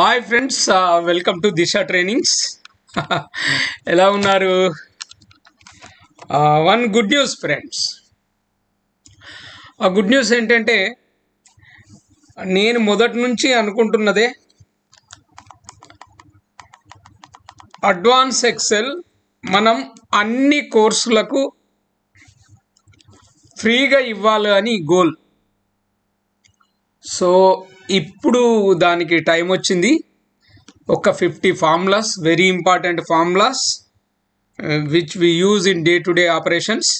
Hi friends, welcome to Disha trainings. ఎలా ఉన్నారు? One good news friends. ఆ good news ఏంటంటే, నేను మొదటి నుంచి అనుకుంటున్నదే, అడ్వాన్స్ ఎక్సెల్ మనం అన్ని కోర్సులకు ఫ్రీగా ఇవ్వాలి అని గోల్. సో ఇప్పుడు దానికి టైం వచ్చింది. ఒక 50 formulas, very important formulas which we use in day to day operations.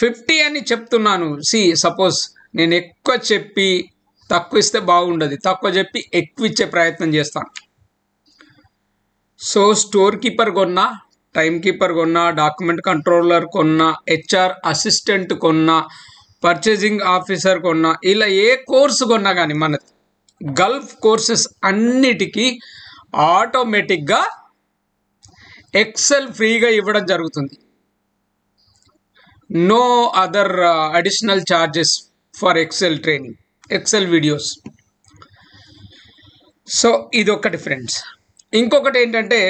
50 అని చెప్తున్నాను. సపోజ్ నేను ఎక్కువ చెప్పి తక్కువ ఇస్తే బాగుండదు, తక్కువ చెప్పి ఎక్కువ ఇచ్చే ప్రయత్నం చేస్తాను. సో స్టోర్ కీపర్ కొన్నా, టైం కీపర్ కొన్నా, డాక్యుమెంట్ కంట్రోలర్ కొన్నా, హెచ్ఆర్ అసిస్టెంట్ కొన్నా, పర్చేజింగ్ ఆఫీసర్ కొన్నా, ఇలా ఏ కోర్సు కొన్నా కానీ మన గల్ఫ్ కోర్సెస్ అన్నిటికీ ఆటోమేటిక్గా ఎక్సెల్ ఫ్రీగా ఇవ్వడం జరుగుతుంది. No other additional charges for Excel training, Excel videos. So ఇదొకటి ఫ్రెండ్స్. ఇంకొకటి ఏంటంటే,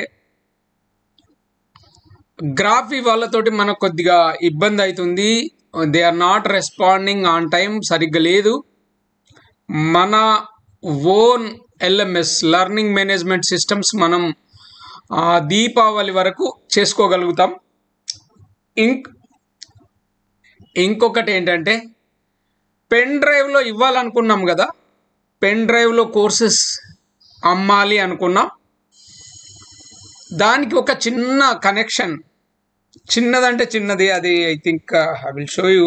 గ్రాఫీ వాళ్ళతోటి మనకు కొద్దిగా ఇబ్బంది అవుతుంది. They are not responding on time, సరిగ్గా లేదు. మన own LMS, learning management systems, మనం దీపావళి వరకు చేసుకోగలుగుతాం. ఇంకొకటి ఏంటంటే, పెన్ డ్రైవ్లో ఇవ్వాలనుకున్నాం కదా, పెన్ డ్రైవ్లో కోర్సెస్ అమ్మాలి అనుకున్నాం. దానికి ఒక చిన్న కనెక్షన్, చిన్నదంటే చిన్నది, అది I think I will show you.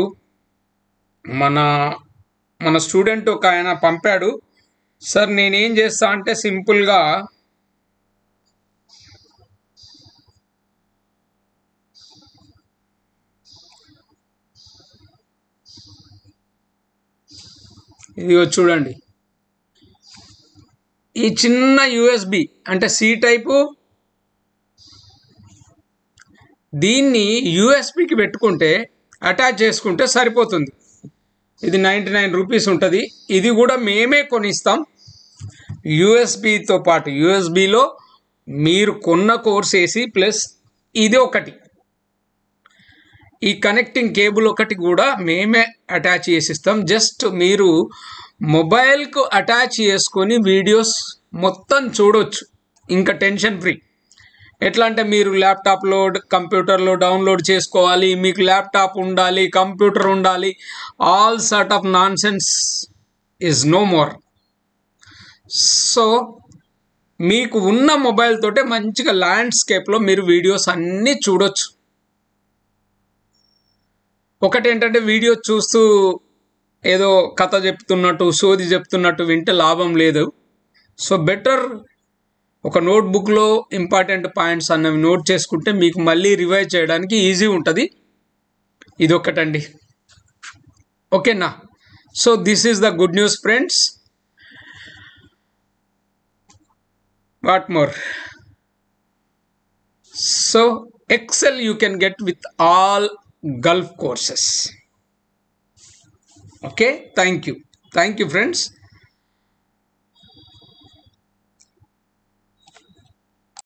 మన స్టూడెంట్ ఒక ఆయన పంపాడు, సార్ నేనేం చేస్తా అంటే సింపుల్గా ఇదిగో చూడండి, ఈ చిన్న యూఎస్బి అంటే సి టైపు, దీన్ని యూఎస్బికి పెట్టుకుంటే అటాచ్ చేసుకుంటే సరిపోతుంది. ఇది 99 రూపీస్ ఉంటుంది. ఇది కూడా మేమే కొనిస్తాం యూఎస్బితో పాటు. యూఎస్బిలో మీరు కొన్న కోర్స్ వేసి ప్లస్ ఇది ఒకటి, ఈ కనెక్టింగ్ కేబుల్ ఒకటి కూడా మేమే అటాచ్ చేసిస్తాం. జస్ట్ మీరు మొబైల్కు అటాచ్ చేసుకొని వీడియోస్ మొత్తం చూడవచ్చు, ఇంకా టెన్షన్ ఫ్రీ. ఎట్లా అంటే, మీరు ల్యాప్టాప్లో, కంప్యూటర్లో డౌన్లోడ్ చేసుకోవాలి, మీకు ల్యాప్టాప్ ఉండాలి, కంప్యూటర్ ఉండాలి, all sort of nonsense is no more. So మీకు ఉన్న మొబైల్ తోటే మంచిగా ల్యాండ్స్కేప్లో మీరు వీడియోస్ అన్నీ చూడొచ్చు. ఒకటి ఏంటంటే, వీడియో చూస్తూ ఏదో కథ చెప్తున్నట్టు, సోది చెప్తున్నట్టు వింటే లాభం లేదు. సో బెటర్ ఒక నోట్బుక్లో ఇంపార్టెంట్ పాయింట్స్ అన్నవి నోట్ చేసుకుంటే మీకు మళ్ళీ రివైజ్ చేయడానికి ఈజీ ఉంటుంది. ఇదొకటండి, ఓకేనా? So this is the good news friends. What more? So Excel you can get with all Gulf courses. Okay, thank you friends.